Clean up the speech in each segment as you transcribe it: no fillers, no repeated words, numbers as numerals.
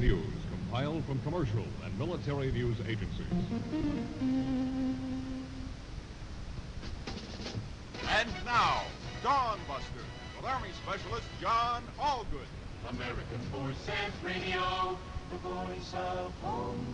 news compiled from commercial and military news agencies. And now, Dawn Busters with Army Specialist John Allgood. American Forces Radio, the voice of home.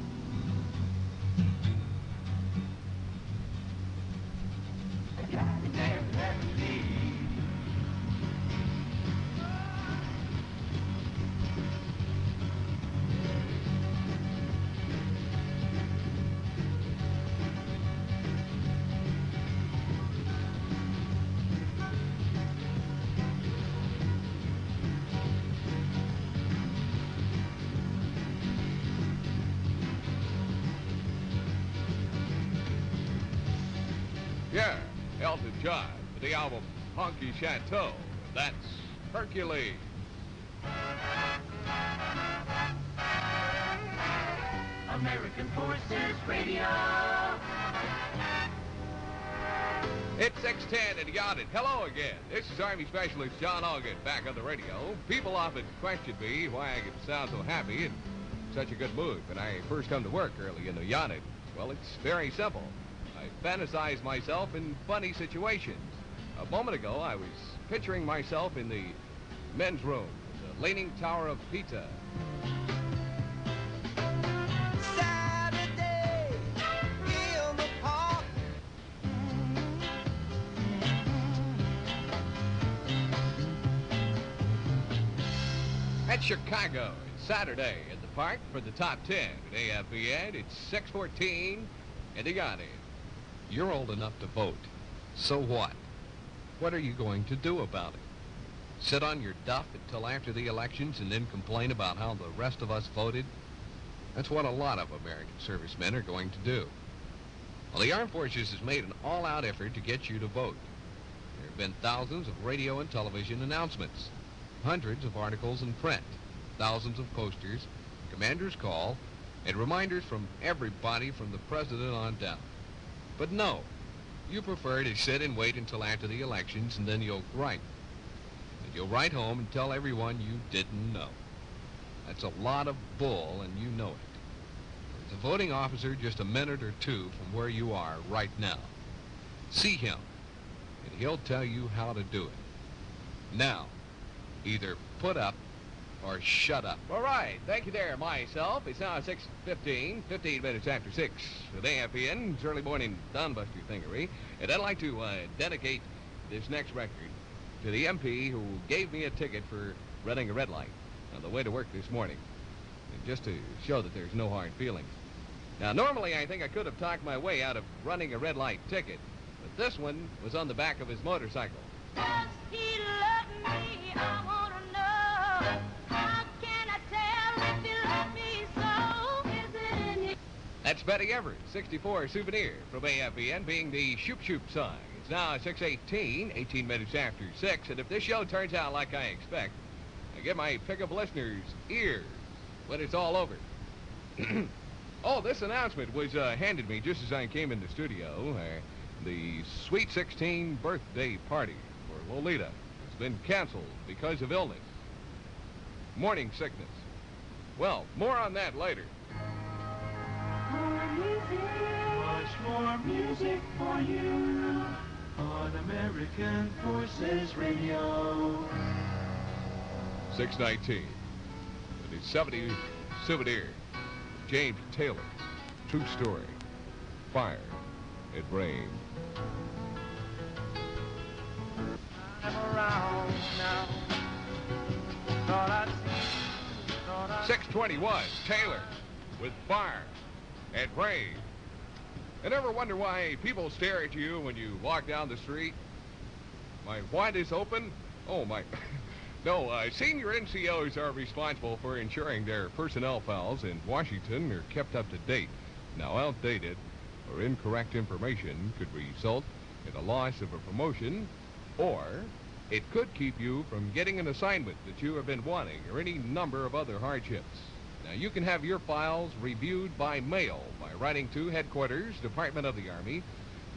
Yeah, Elton John for the album Honky Chateau. That's Hercules. American Forces Radio. It's 6:10 and you got it. Hello again. This is Army Specialist John Allgood back on the radio. People often question me why I can sound so happy and such a good mood when I first come to work early in the unit. Well, it's very simple. I fantasize myself in funny situations. A moment ago, I was picturing myself in the men's room, the Leaning Tower of Pisa. Saturday in the park. At Chicago, it's Saturday at the park for the top 10 at AFVN. It's 6:14 and you got it. You're old enough to vote. So what? What are you going to do about it? Sit on your duff until after the elections and then complain about how the rest of us voted? That's what a lot of American servicemen are going to do. Well, the Armed Forces has made an all-out effort to get you to vote. There have been thousands of radio and television announcements, hundreds of articles in print, thousands of posters, commander's call, and reminders from everybody from the president on down. But no, you prefer to sit and wait until after the elections and then you'll write. And you'll write home and tell everyone you didn't know. That's a lot of bull and you know it. There's a voting officer just a minute or two from where you are right now. See him and he'll tell you how to do it. Now, either put up or shut up. All right, thank you there, myself. It's now 6:15, 15 minutes after 6 with AFVN's early morning Dawnbuster thingery. And I'd like to dedicate this next record to the MP who gave me a ticket for running a red light on the way to work this morning. And just to show that there's no hard feelings. Now, normally I think I could have talked my way out of running a red light ticket, but this one was on the back of his motorcycle. Does he love me? I want to know. How can I tell if he loves me so? Is it in his... That's Betty Everett, 64 souvenir from AFVN, being the Shoop Shoop song. It's now 6:18, 18 minutes after 6, and if this show turns out like I expect, I get my pickup listeners' ears when it's all over. Oh, this announcement was handed me just as I came in the studio. The Sweet 16 birthday party for Lolita has been canceled because of illness. Morning sickness. Well, more on that later. More music, much more music for you on American Forces Radio. 6:19. The 70 souvenir. James Taylor. True story. Fire. It rained. I'm around now. Thought I'd see you, thought I'd... 6:21. Taylor with Fire. It rained. And ever wonder why people stare at you when you walk down the street? My what is open? Oh, my... No, senior NCOs are responsible for ensuring their personnel files in Washington are kept up to date. Now, outdated or incorrect information could result in a loss of a promotion, or it could keep you from getting an assignment that you have been wanting, or any number of other hardships. Now, you can have your files reviewed by mail by writing to Headquarters, Department of the Army,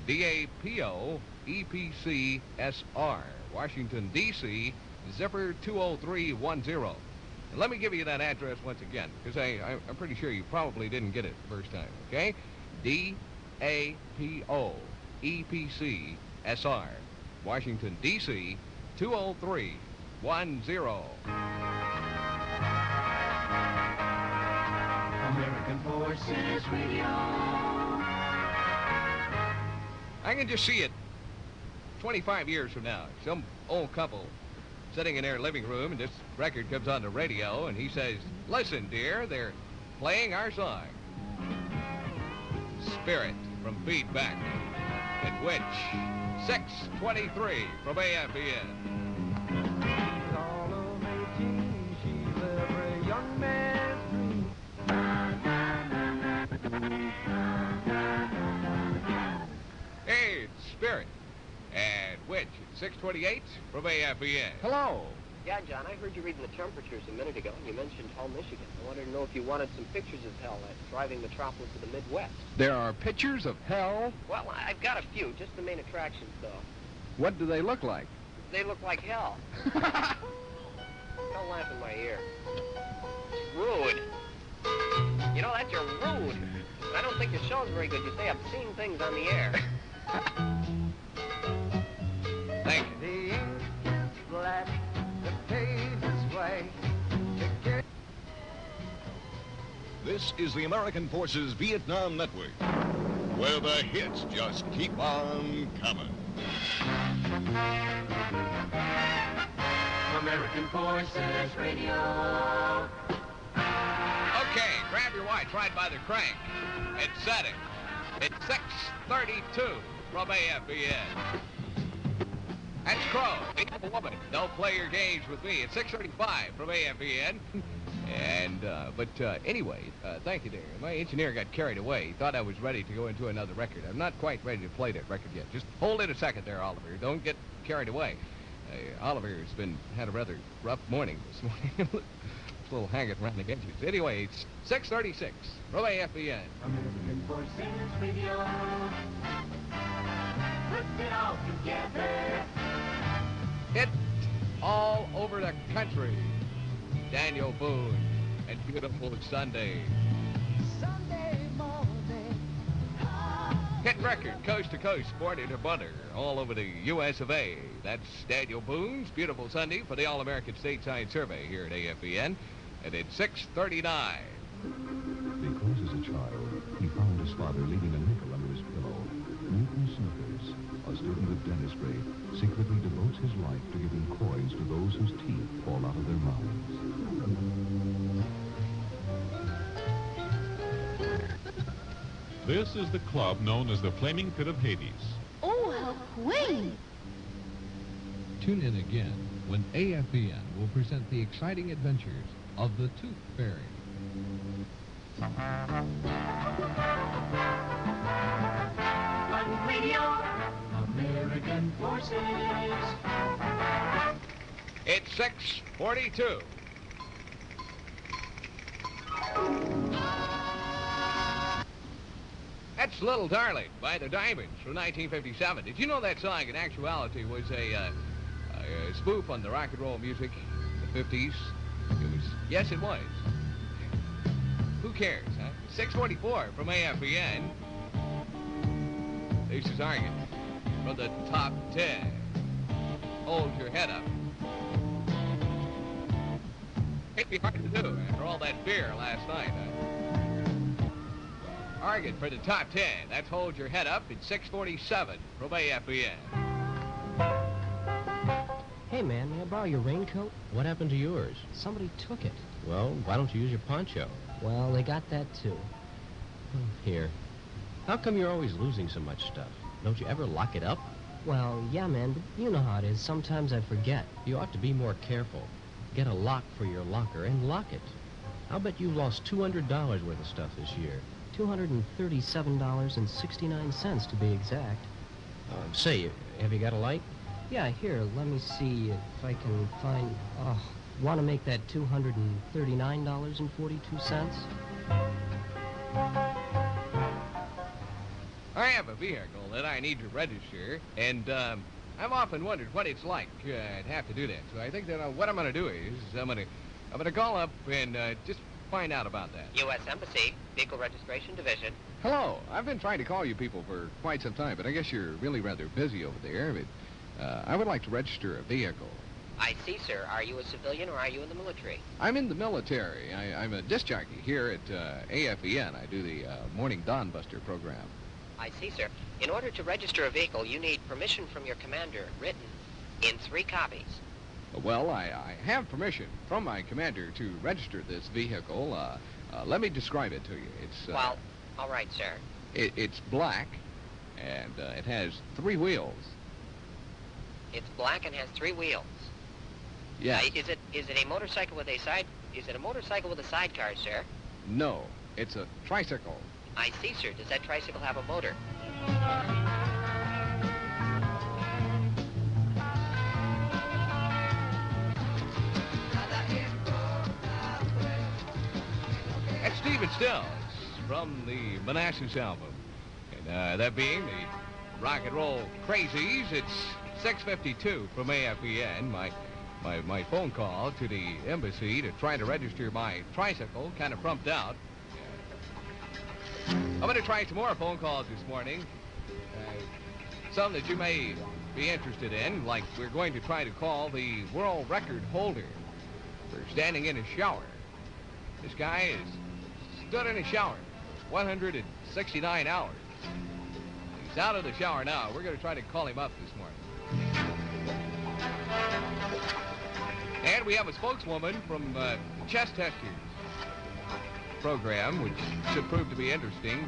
DAPO, EPC, SR, Washington, D.C., Zipper 20310. And let me give you that address once again, because I'm pretty sure you probably didn't get it the first time, okay? DAPOEPCSR, Washington, D.C., 20310. American Forces Radio. I can just see it 25 years from now. Some old couple sitting in their living room, and this record comes on the radio, and he says, "Listen, dear, they're playing our song. Spirit from Feedback, at which 623 from AFVN. All of 18, she's every young man's dream. Hey, it's Spirit, at which 628 from AFVN. Hello. Yeah, John, I heard you reading the temperatures a minute ago, and you mentioned Hull, Michigan. I wanted to know if you wanted some pictures of hell, that thriving metropolis of the Midwest. There are pictures of hell? Well, I've got a few, just the main attractions, though. What do they look like? They look like hell. Don't laugh in my ear. It's rude. You know, that's your rude. I don't think your show's very good. You say obscene things on the air. Thank you. The ink is black, the page is white. This is the American Forces Vietnam Network, where the hits just keep on coming. American Forces Radio. Okay, grab your watch right by the crank and set it. It's 6:32 from AFVN. That's Crow, the woman. Don't play your games with me. It's 6:35 from AFVN. And, anyway, thank you, dear. My engineer got carried away. He thought I was ready to go into another record. I'm not quite ready to play that record yet. Just hold it a second there, Oliver. Don't get carried away. Oliver has had a rather rough morning this morning. A little hanging around the edges. Anyway, it's 6:36 from AFVN. American Forces Radio. Put it all together. Hit all over the country. Daniel Boone and Beautiful Sunday. Sunday morning. Hit record, coast to coast, border to border, all over the U.S. of A. That's Daniel Boone's Beautiful Sunday for the All-American Stateside Survey here at AFVN. And it's 6:39. Because as a child, he found his father leaving a nickel under his pillow. Newton Snickers, a student of dentistry, secretly devotes his life to giving coins to those whose teeth fall out of their mouths. This is the club known as the Flaming Pit of Hades. Oh, how quaint! Tune in again when AFVN will present the exciting adventures of the Tooth Fairy. Fun Radio. American Forces. It's 6:42. That's Little Darling by the Diamonds from 1957. Did you know that song in actuality was a spoof on the rock and roll music in the 50s? It was, yes, it was. Who cares, huh? 6:44 from AFVN. This is Allgood from the top 10. Hold your head up. It'd be hard to do after all that beer last night, huh? Allgood for the top 10. That's Hold Your Head Up. It's 6:47 from AFVN. Hey, man, may I borrow your raincoat? What happened to yours? Somebody took it. Well, why don't you use your poncho? Well, they got that, too. Here. How come you're always losing so much stuff? Don't you ever lock it up? Well, yeah, man, but you know how it is. Sometimes I forget. You ought to be more careful. Get a lock for your locker and lock it. I'll bet you've lost $200 worth of stuff this year. $237.69 to be exact. Say, have you got a light? Yeah, here, let me see if I can find... Oh, want to make that $239.42? I have a vehicle that I need to register, and I've often wondered what it's like to have to do that. So I think that what I'm going to do is I'm going to I'm going to call up and just find out about that. U.S. Embassy, Vehicle Registration Division. Hello. I've been trying to call you people for quite some time, but I guess you're really rather busy over there. But I would like to register a vehicle. I see, sir. Are you a civilian or are you in the military? I'm in the military. I'm a disc jockey here at AFVN. I do the Morning Dawn Buster program. I see, sir. In order to register a vehicle, you need permission from your commander, written in 3 copies. Well, I have permission from my commander to register this vehicle. Let me describe it to you. It's Well, all right, sir. It's black, and it has 3 wheels. It's black and has 3 wheels. Yes. Is it a motorcycle with a side? Is it a motorcycle with a sidecar, sir? No, it's a tricycle. I see, sir. Does that tricycle have a motor? That's Stephen Stills from the Manassas album. And that being the Rock and Roll Crazies, it's 6:52 from AFVN. My phone call to the embassy to try to register my tricycle kind of frumped out. I'm going to try some more phone calls this morning. Some that you may be interested in, like we're going to try to call the world record holder for standing in a shower. This guy is stood in a shower 169 hours. He's out of the shower now. We're going to try to call him up this morning. And we have a spokeswoman from Chest Testers program, which should prove to be interesting,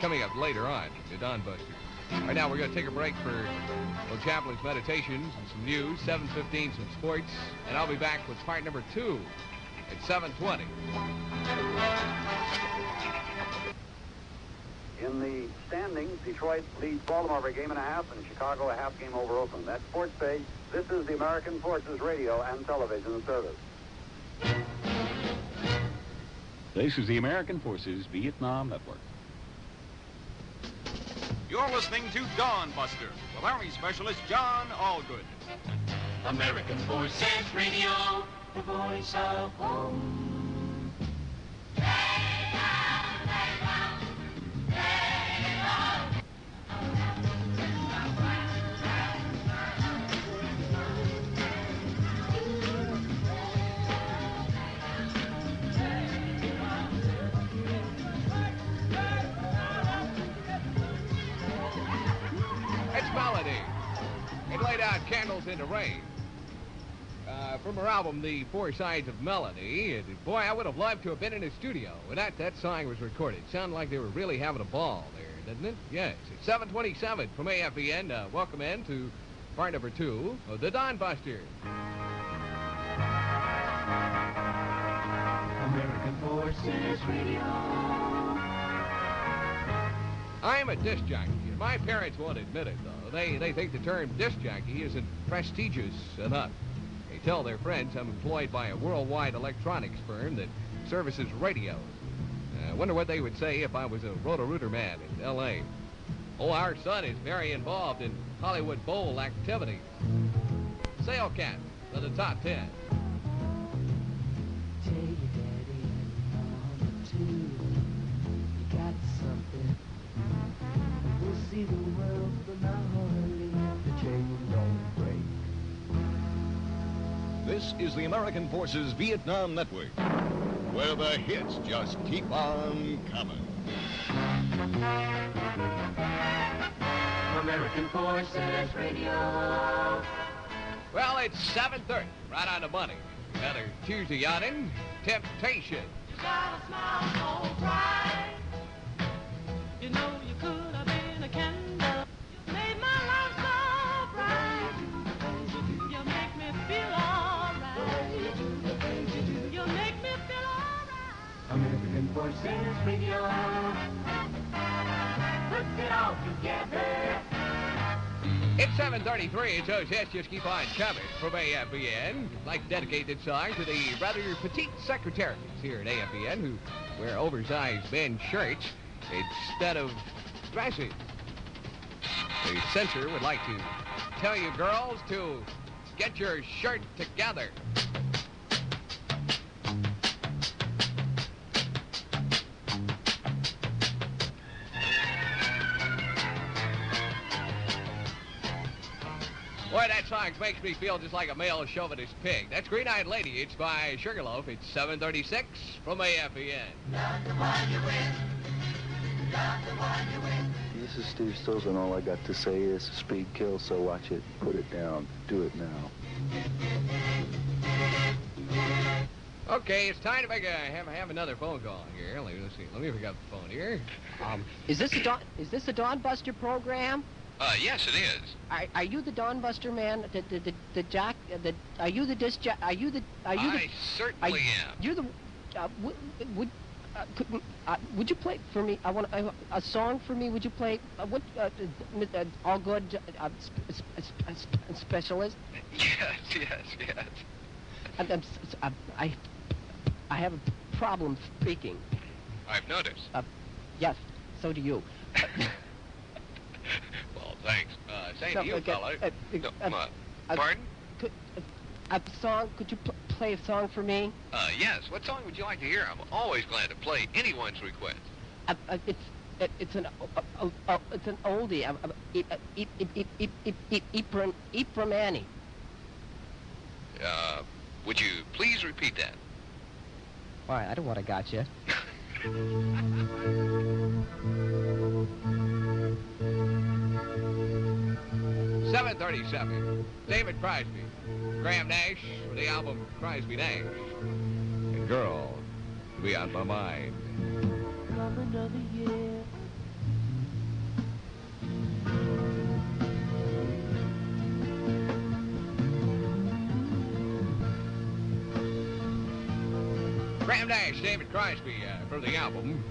coming up later on, the Dawn Buster. Right now, we're going to take a break for Old Chaplin's Meditations and some news, 7:15, some sports, and I'll be back with part number 2 at 7:20. In the standings, Detroit leads Baltimore by a game and a half, and Chicago a half game over Oakland. That's Sports Page. This is the American Forces Radio and Television Service. This is the American Forces Vietnam Network. You're listening to Dawn Buster with Army Specialist John Allgood. American Forces Radio, the voice of home. It laid out Candles in the Rain. From her album, The 4 Sides of Melody. And boy, I would have loved to have been in the studio when that song was recorded. Sounded like they were really having a ball there, didn't it? Yes. It's 7:27 from AFVN. Welcome in to part number 2 of the Dawn Buster. American Forces Radio. I'm a disc jockey. My parents won't admit it, though. They think the term disc jockey isn't prestigious enough. They tell their friends I'm employed by a worldwide electronics firm that services radios. I wonder what they would say if I was a Roto-Rooter man in L.A. Oh, our son is very involved in Hollywood Bowl activities. Sale cat to the top 10. Tell your daddy and mama too, you got something. We'll see the world, but not only the chain don't break. This is the American Forces Vietnam Network, where the hits just keep on coming. American Forces Radio. Well, it's 7:30, right on the money. Another Tuesday yachting, Temptation. You got a smile so bright. You know you could have been a candle. You made my life so bright. You make me feel alright. You make me feel alright. American Forces Radio. Puts it all together. It's 7:33, so let's just keep on coming from AFVN. I'd like to dedicate this song to the rather petite secretaries here at AFVN who wear oversized men's shirts instead of dresses. The censor would like to tell you girls to get your shirt together. songs makes me feel just like a male chauvinist pig. That's Green-Eyed Lady. It's by Sugarloaf. It's 7:36 from AFVN. Love the one you win. Love the one you win. This is Steve Stills, and all I got to say is speed kills, so watch it, put it down, do it now. Okay, it's time to have another phone call here. Let's see. Let me pick up the phone here. Is this a Dawn Buster program? Yes, it is. Are you the Dawn Buster man? The jock? Are you the disc jock? Are you the? I certainly am. You're the. Would you play for me? I want a song for me. Would you play what? Allgood specialist. Yes. I have a problem speaking. I've noticed. Yes, so do you. Well, thanks. Same to you, fella. Pardon? Could you play a song for me? Yes. What song would you like to hear? I'm always glad to play anyone's request. It's an oldie. Ipramani. Would you please repeat that? All right, I don't want to gotcha. 7:37. David Crosby. Graham Nash for the album Crosby Nash. And Girl to Be On My Mind. Come another year. Graham Nash, David Crosby for the album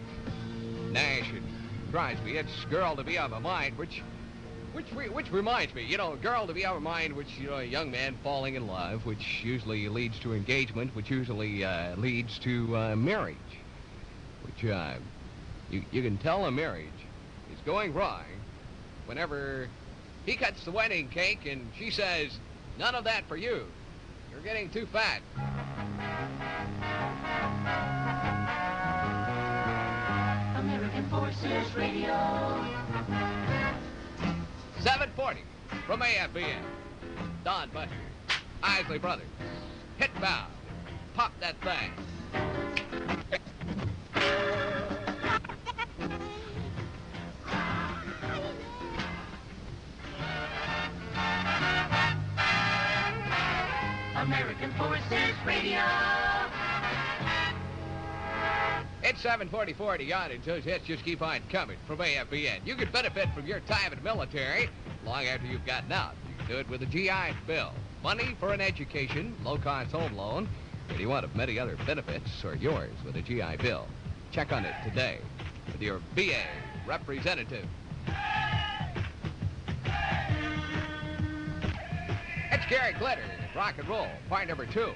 Nash and Crosby. It's Girl to Be On My Mind, which reminds me, Girl to Be On My Mind, which, a young man falling in love, which usually leads to engagement, which usually leads to marriage, which you can tell a marriage is going wrong whenever he cuts the wedding cake and she says, none of that for you. You're getting too fat. American Forces Radio. 7:40 from AFVN. Don Buster, Isley Brothers, Hit Bow, Pop That Thing. American Forces Radio. It's 7:44 to yacht, and those hits just keep on coming from AFVN. You can benefit from your time in the military long after you've gotten out. You can do it with a GI Bill. Money for an education, low-cost home loan, and you want many other benefits are yours with a GI Bill. Check on it today with your VA representative. It's Gary Glitter, Rock and Roll, part number 2. A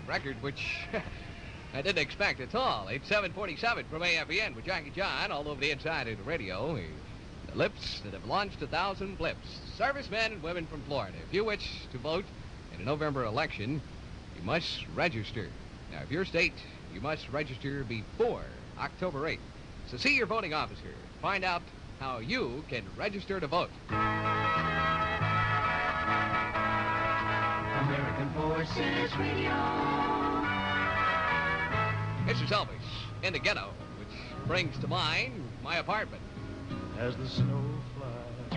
record which I didn't expect at all. It's 7:47 from AFVN with Jackie John all over the inside of the radio. The lips that have launched 1,000 blips. Servicemen and women from Florida. If you wish to vote in a November election, you must register. Now, if your state, you must register before October 8th. So see your voting officer. Find out how you can register to vote. American Forces Radio. This is Elvis in the Ghetto, which brings to mind my apartment. As the snow flies.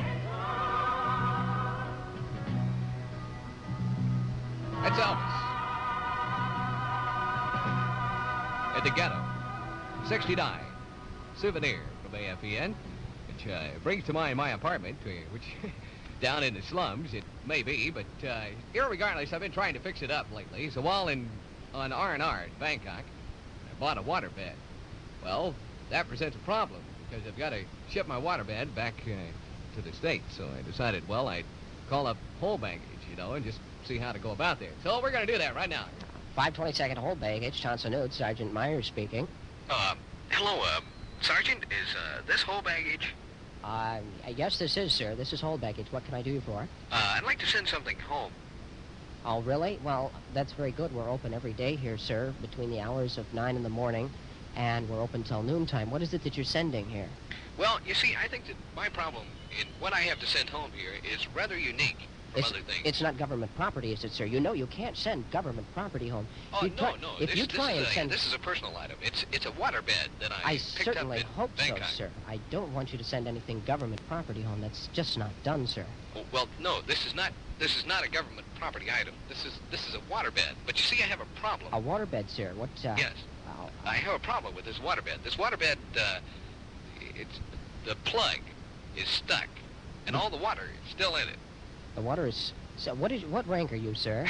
That's Elvis in the Ghetto. 69. Souvenir from AFVN, which brings to mind my apartment, which down in the slums, it may be, but irregardless, I've been trying to fix it up lately. So while on R&R in Bangkok, I bought a waterbed. Well, that presents a problem because I've got to ship my waterbed back to the States. So I decided, well, I'd call up whole baggage, and just see how to go about there. So we're going to do that right now. 522nd whole baggage, Johnson Nude, Sergeant Myers speaking. Hello, Sergeant, is this whole baggage? Yes, this is, sir. This is whole baggage. What can I do you for? I'd like to send something home. Oh, really? Well, that's very good. We're open every day here, sir, between the hours of 9 in the morning, and we're open till noontime. What is it that you're sending here? Well, you see, I think that my problem in what I have to send home here is rather unique. from other things. It's not government property, is it, sir? You know you can't send government property home. Oh, no. If you try and send... This is a personal item. It's a waterbed that I picked certainly up in hope Bangkok. so, sir. I don't want you to send anything government property home. That's just not done, sir. Oh, well, no, this is not a government property item. This is a waterbed. But you see, I have a problem. A waterbed, sir? What, Yes. I have a problem with this waterbed. This waterbed, the plug is stuck, and all the water is still in it. The water is... So what rank are you, sir?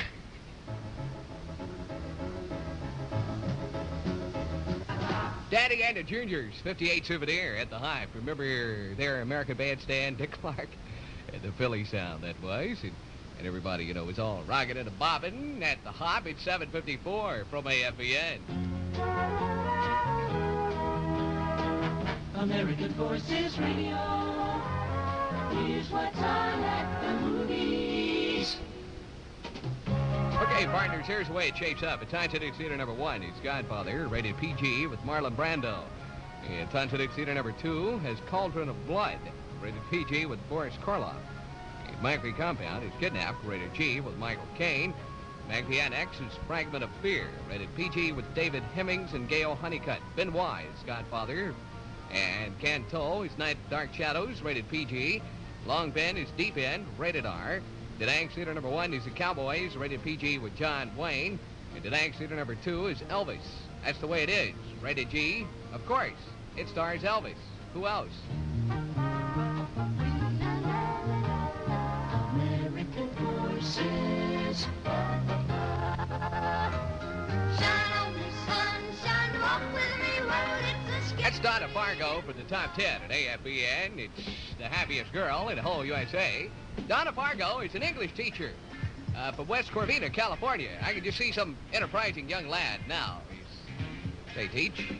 Daddy and the Juniors, 58 Souvenir at the Hive. Remember their American bandstand, Dick Clark? And the Philly sound, that was. And everybody, you know, was all rocking and bobbing at the Hop. It's 7:54 from AFVN. American Forces Radio. Here's what's on at the movies. Okay, partners, here's the way it shapes up. At Titanic Theater number 1, it's Godfather, rated PG, with Marlon Brando. And Titanic Theater number 2 has Cauldron of Blood, rated PG, with Boris Karloff. And Michael Compound is Kidnapped, rated G, with Michael Caine. Maggie X is Fragment of Fear, rated PG, with David Hemmings and Gail Honeycutt. Benoit is Godfather. And Canto is Night Dark Shadows, rated PG. Long Ben is Deep End, rated R. Da Nang Theater number 1 is The Cowboys, rated PG, with John Wayne. And Da Nang Theater number 2 is Elvis. That's the way it is, rated G. Of course, it stars Elvis. Who else? American Forces. Shine on me, sunshine, walk with me, road, it's a skip. That's Donna Fargo for the top 10 at AFVN. It's the happiest girl in the whole USA. Donna Fargo is an English teacher from West Covina, California. I can just see some enterprising young lad now. They teach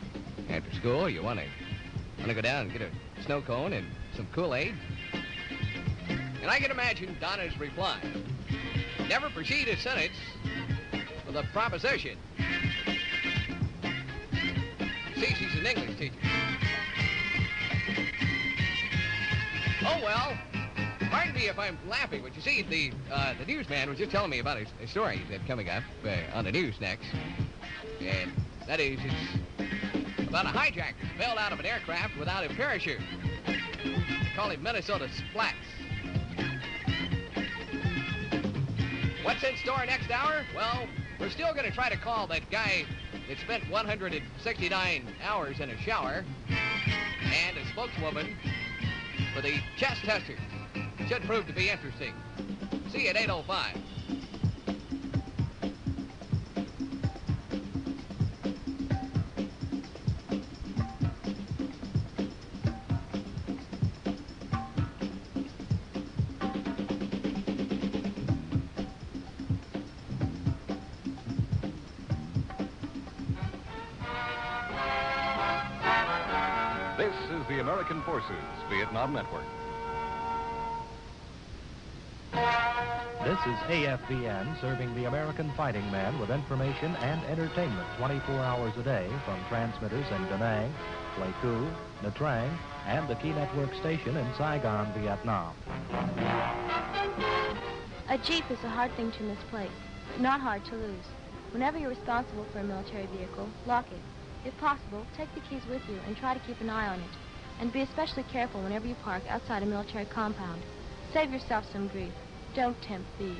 after school. You want to go down and get a snow cone and some Kool-Aid. And I can imagine Donna's reply. Never proceed a sentence with a proposition. See, she's an English teacher. Oh, well, pardon me if I'm laughing, but you see, the newsman was just telling me about a story that's coming up on the news next. And that is, it's about a hijacker who fell out of an aircraft without a parachute. They call him Minnesota Splats. What's in store next hour? Well, we're still going to try to call that guy that spent 169 hours in a shower, and a spokeswoman for the chest tester. Should prove to be interesting. See you at 8:05. This is the American Forces Vietnam Network. This is AFVN, serving the American fighting man with information and entertainment 24 hours a day from transmitters in Da Nang, Pleiku, Nha Trang, and the Key Network station in Saigon, Vietnam. A Jeep is a hard thing to misplace, but not hard to lose. Whenever you're responsible for a military vehicle, lock it. If possible, take the keys with you and try to keep an eye on it. And be especially careful whenever you park outside a military compound. Save yourself some grief. Don't tempt thieves.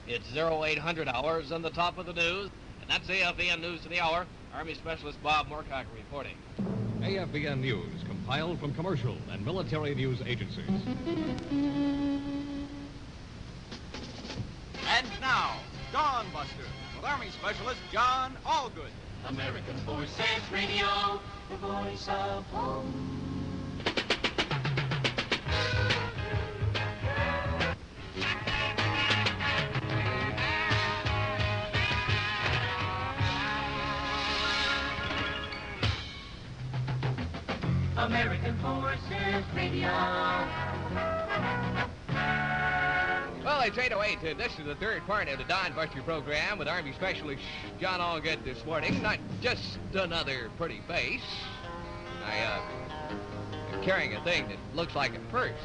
It's 0800 hours on the top of the news, and that's AFVN News of the Hour. Army Specialist Bob Moorcock reporting. AFVN News, compiled from commercial and military news agencies. And now, Dawn Buster with Army Specialist John Allgood. American Forces Radio, the voice of home. American Forces Radio. Well, it's 8:08. This is the third part of the Don Buster program with Army Specialist John Allgood this morning. Not just another pretty face. I'm carrying a thing that looks like a purse.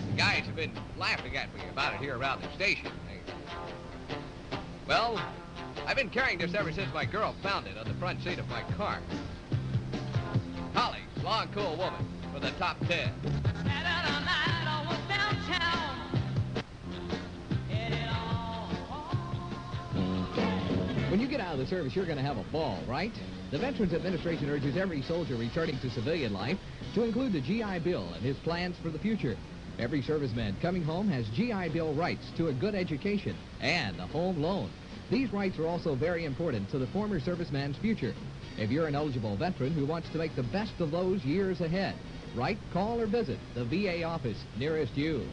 The guys have been laughing at me about it here around the station. Well, I've been carrying this ever since my girl found it on the front seat of my car. Holly, long, cool woman for the top 10. When you get out of the service, you're going to have a ball, right? The Veterans Administration urges every soldier returning to civilian life to include the GI Bill and his plans for the future. Every serviceman coming home has GI Bill rights to a good education and a home loan. These rights are also very important to the former serviceman's future. If you're an eligible veteran who wants to make the best of those years ahead, write, call, or visit the VA office nearest you.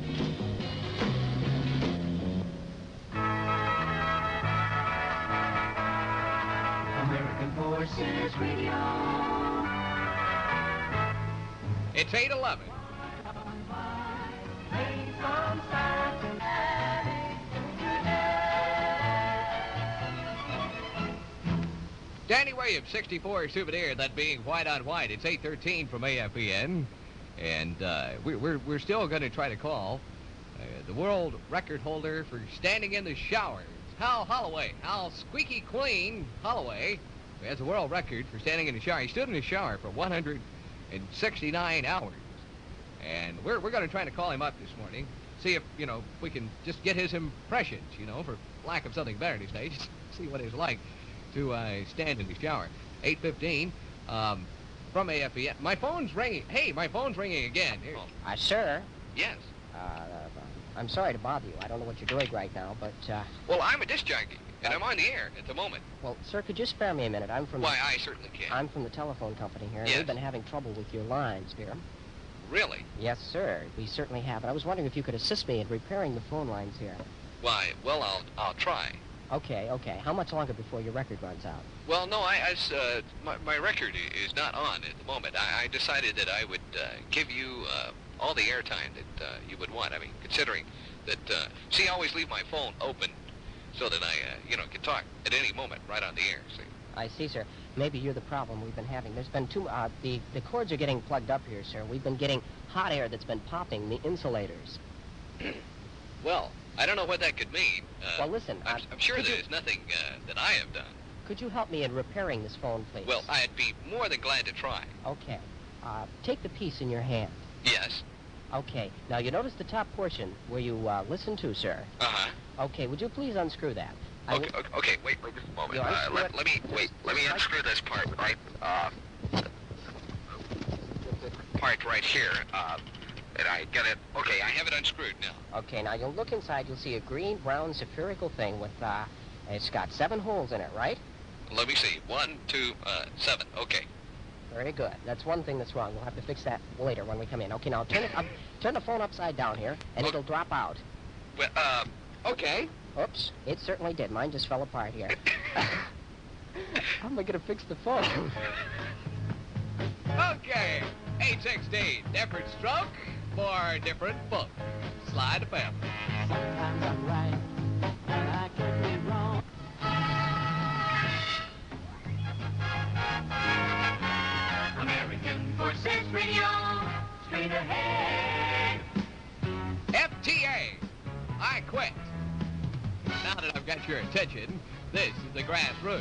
American Forces Radio. It's 8:11. Danny Williams, 64 souvenir, that being white on white. It's 8:13 from AFVN, and we're still going to try to call the world record holder for standing in the shower. It's Hal Holloway, Hal Squeaky Clean Holloway, who has a world record for standing in the shower. He stood in the shower for 169 hours, and we're going to try to call him up this morning, see if, we can just get his impressions, for lack of something better to say, just see what it's like to stand in the shower. 8:15 from AFVN. My phone's ringing. Hey, my phone's ringing again. Here. Sir? Yes. I'm sorry to bother you. I don't know what you're doing right now, but, Well, I'm a disc jockey, and I'm on the air at the moment. Well, sir, could you spare me a minute? I'm from... Why, I certainly can. I'm from the telephone company here, and Yes. we've been having trouble with your lines, dear. Really? Yes, sir. We certainly have. And I was wondering if you could assist me in repairing the phone lines here. Why, well, I'll try. Okay. How much longer before your record runs out? Well, no, my record is not on at the moment. I decided that I would give you all the airtime that you would want. I mean, considering that, see, I always leave my phone open so that I, can talk at any moment right on the air, see. I see, sir. Maybe you're the problem we've been having. There's been the cords are getting plugged up here, sir. We've been getting hot air that's been popping the insulators. Well, I don't know what that could mean. Well, listen, I'm sure that there's nothing that I have done. Could you help me in repairing this phone, please? Well, I'd be more than glad to try. Okay. Take the piece in your hand. Yes. Okay. Now, you notice the top portion where you listen to, sir. Uh-huh. Okay, would you please unscrew that? Okay, wait just a moment. Let me unscrew this part, right? Part right here. And I get it. Okay, I have it unscrewed now. Okay, now you'll look inside. You'll see a green, brown, spherical thing with, it's got 7 holes in it, right? Let me see. 1, 2, 7. Okay. Very good. That's one thing that's wrong. We'll have to fix that later when we come in. Okay, now turn the phone upside down here, and it'll drop out. Well, okay. Oops, it certainly did. Mine just fell apart here. How am I going to fix the phone? Okay, 8:16. Different stroke for different book. Slide of family. Sometimes I'm right, and I can be wrong. American Forces Radio, straight ahead. FTA, I quit. Now that I've got your attention, this is the grassroots.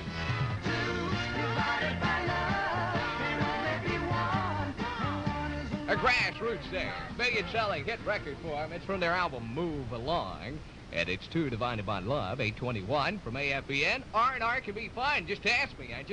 A grassroots there. Million-selling hit record for them. It's from their album Move Along. And it's 2 divided by love, 8:21 from AFVN. R&R can be fun. Just ask me. I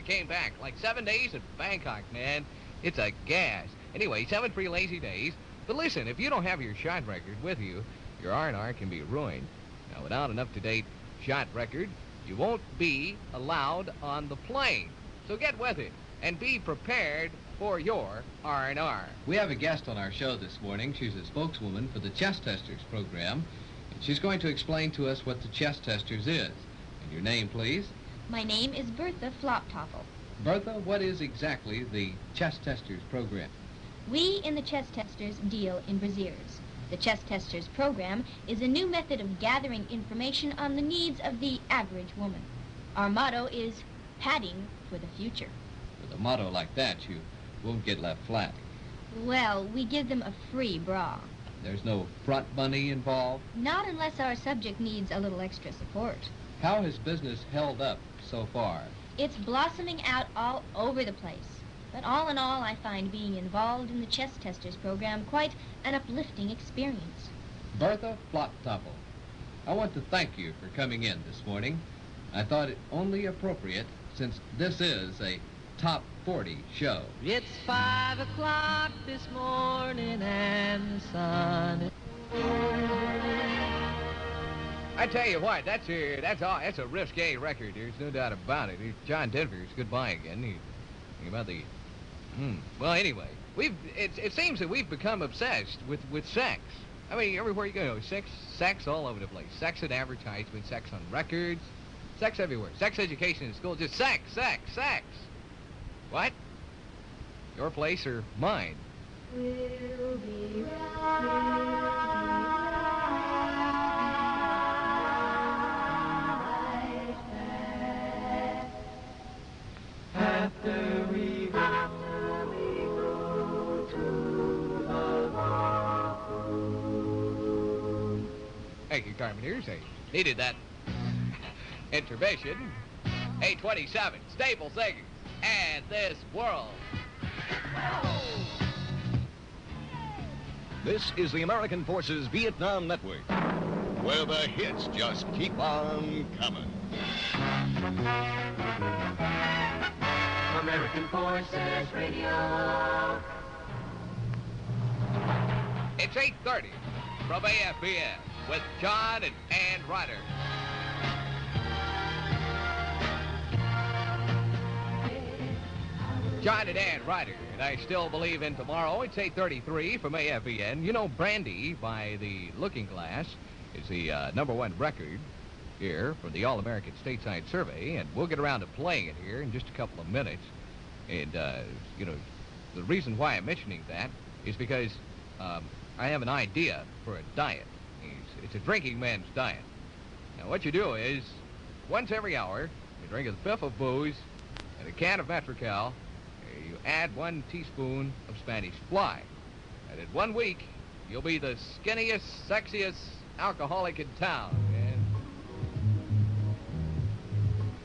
came back. Like 7 days in Bangkok, man. It's a gas. Anyway, 7 free lazy days. But listen, if you don't have your shot record with you, your R&R can be ruined. Now, without an up-to-date shot record, you won't be allowed on the plane. So get with it and be prepared for your R&R. We have a guest on our show this morning. She's a spokeswoman for the Chest Testers program. And she's going to explain to us what the Chest Testers is. And your name, please? My name is Bertha Floptoffel. Bertha, what is exactly the Chest Testers program? We in the Chest Testers deal in brassieres. The Chest Testers program is a new method of gathering information on the needs of the average woman. Our motto is padding for the future. With a motto like that, you won't get left flat. Well, we give them a free bra. There's no front money involved? Not unless our subject needs a little extra support. How has business held up so far? It's blossoming out all over the place. But all in all, I find being involved in the Chest Testers program quite an uplifting experience. Bertha Floptopple, I want to thank you for coming in this morning. I thought it only appropriate since this is a Top 40 show. It's 5 o'clock this morning and the sun is... I tell you what, that's a risque record. There's no doubt about it. John Denver's goodbye again. About the... Well, anyway, it seems that we've become obsessed with sex. I mean, everywhere you go, sex all over the place. Sex in advertisements, sex on records, sex everywhere. Sex education in school, just sex. What? Your place or mine? We'll be right back. After we go to the bathroom. Thank you, Carpenters. I needed that intervention. 827, Staple Singers, and This World. This is the American Forces Vietnam Network, where the hits just keep on coming. American Forces Radio. It's 8:30 from AFVN with John and Ann Ryder. John and Ann Ryder, and I still believe in tomorrow. It's 8:33 from AFVN. You know, Brandy by the Looking Glass is the #1 record here for the All-American Stateside Survey, and we'll get around to playing it here in just a couple of minutes. And, you know, the reason why I'm mentioning that is because I have an idea for a diet. It's a drinking man's diet. Now, what you do is, once every hour, you drink a fifth of booze and a can of Metrical. You add 1 teaspoon of Spanish fly. And in 1 week, you'll be the skinniest, sexiest alcoholic in town, man.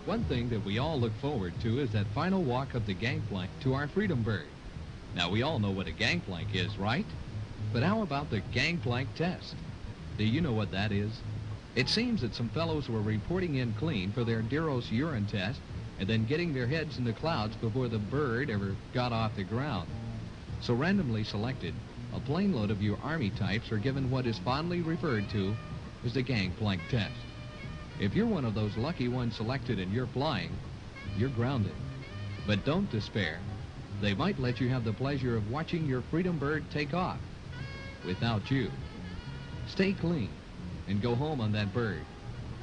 One thing that we all look forward to is that final walk of the gangplank to our Freedom Bird. Now, we all know what a gangplank is, right? But how about the gangplank test? Do you know what that is? It seems that some fellows were reporting in clean for their Diros urine test and then getting their heads in the clouds before the bird ever got off the ground. So randomly selected, a plane load of you Army types are given what is fondly referred to as the gangplank test. If you're one of those lucky ones selected and you're flying, you're grounded. But don't despair. They might let you have the pleasure of watching your Freedom Bird take off without you. Stay clean and go home on that bird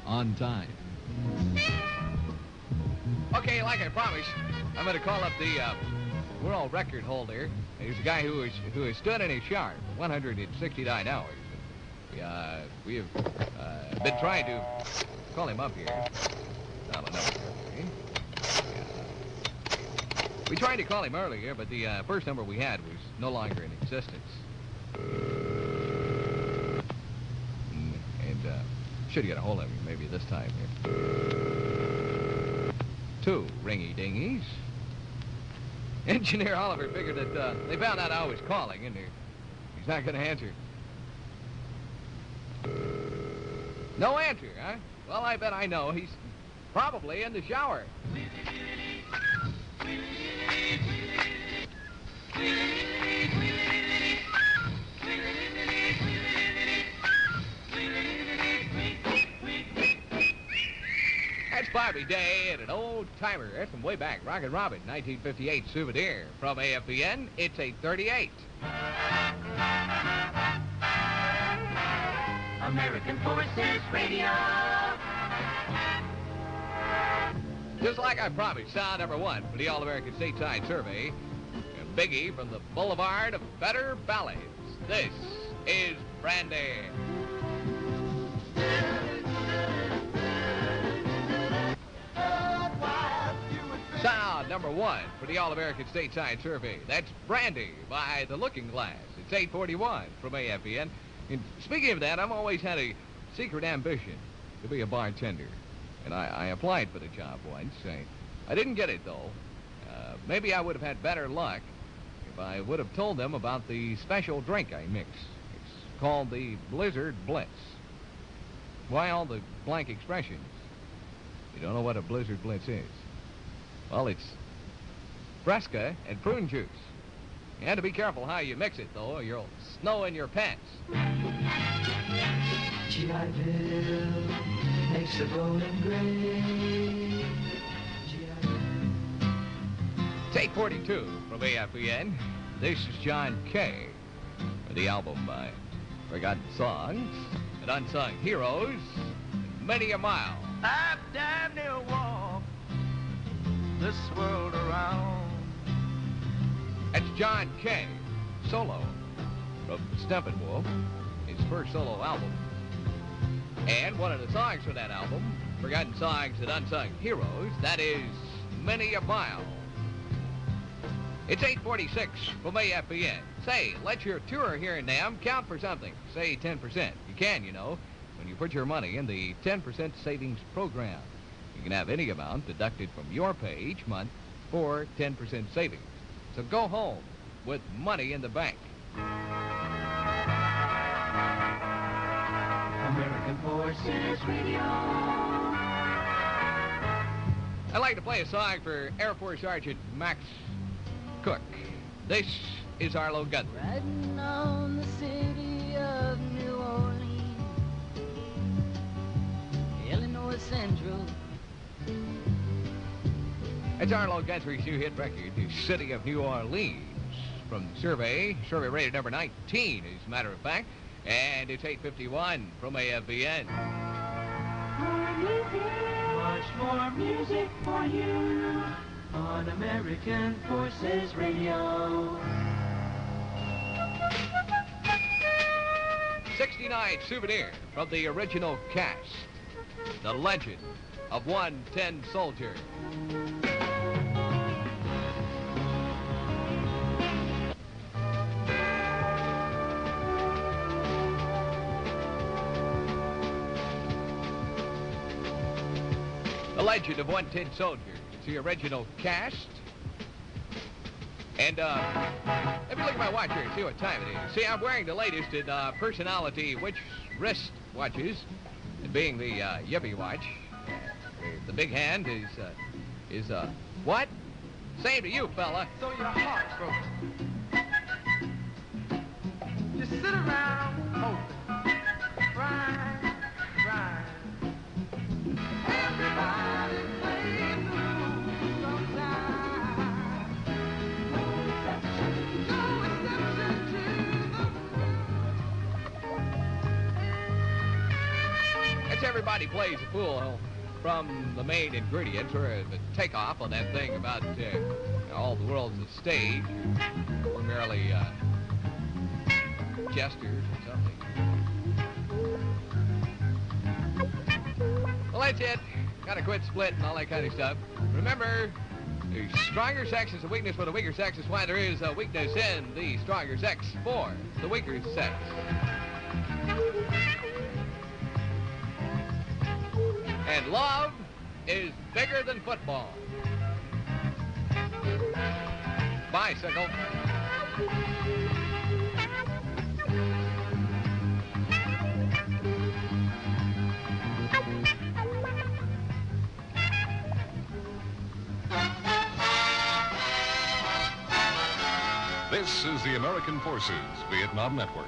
on time. Okay, like I promised, I'm going to call up the world record holder. He's a guy who has stood in his shower for 169 hours. We have been trying to call him up here. Not enough. We tried to call him earlier, but the first number we had was no longer in existence. And should get a hold of him maybe this time here. 2 ringy-dingies. Engineer Oliver figured that they found out I was calling, and he's not going to answer. No answer, huh? Well, I bet I know. He's probably in the shower. That's Bobby Day and an old timer. That's from way back. Rockin' Robin, 1958 souvenir. From AFVN, it's 8:38. American Forces Radio. Just like I promised, sound #1 for the All-American Stateside Survey. A biggie from the Boulevard of Better Ballads. This is Brandy. Sound number 1 for the All-American Stateside Survey. That's Brandy by The Looking Glass. It's 8:41 from AFVN. And speaking of that, I've always had a secret ambition to be a bartender. And I applied for the job once. I didn't get it, though. Maybe I would have had better luck if I would have told them about the special drink I mix. It's called the Blizzard Blitz. Why all the blank expressions? You don't know what a Blizzard Blitz is? Well, it's Fresca and prune juice. You have to be careful how you mix it, though, or you'll snow in your pants. G.I. Bill makes the golden gray. It's 8:42 from AFVN. This is John Kay for the album by Forgotten Songs and Unsung Heroes, Many a Mile. I've damn near walked this world around. That's John Kay, solo, from Steppenwolf, his first solo album. And one of the songs for that album, Forgotten Songs and Unsung Heroes, that is Many a Mile. It's 8:46 from AFVN. Say, let your tour here in NAM count for something. Say 10%. You can, you know, when you put your money in the 10% savings program. You can have any amount deducted from your pay each month for 10% savings. So go home with money in the bank. American Forces Radio. I'd like to play a song for Air Force Sergeant Max Cook. This is Arlo Guthrie. Riding on the city of New Orleans, Illinois Central. It's Arlo Guthrie's new hit record, The City of New Orleans. From the survey rated number 19, as a matter of fact, and it's 8:51 from AFVN. More music, much more music for you on American Forces Radio. 69 souvenir from the original cast, The Legend of One Tin Soldier. The Legend of One Tin Soldier. It's the original cast. And, let me look at my watch here and see what time it is. See, I'm wearing the latest in personality wrist watches. And being the Yippee watch, the big hand is what? Same to you, fella. So your heart's broken. You sit around hoping, crying, crying. Everybody plays the rules sometimes. No exception to the That's Everybody Plays a Fool from the main ingredients, or the takeoff on that thing about all the world's a stage, or merely jesters or something. Well, that's it. Gotta quit splitting, all that kind of stuff. Remember, the stronger sex is a weakness for the weaker sex. Is why there is a weakness in the stronger sex for the weaker sex. And love is bigger than football. Bicycle. This is the American Forces Vietnam Network.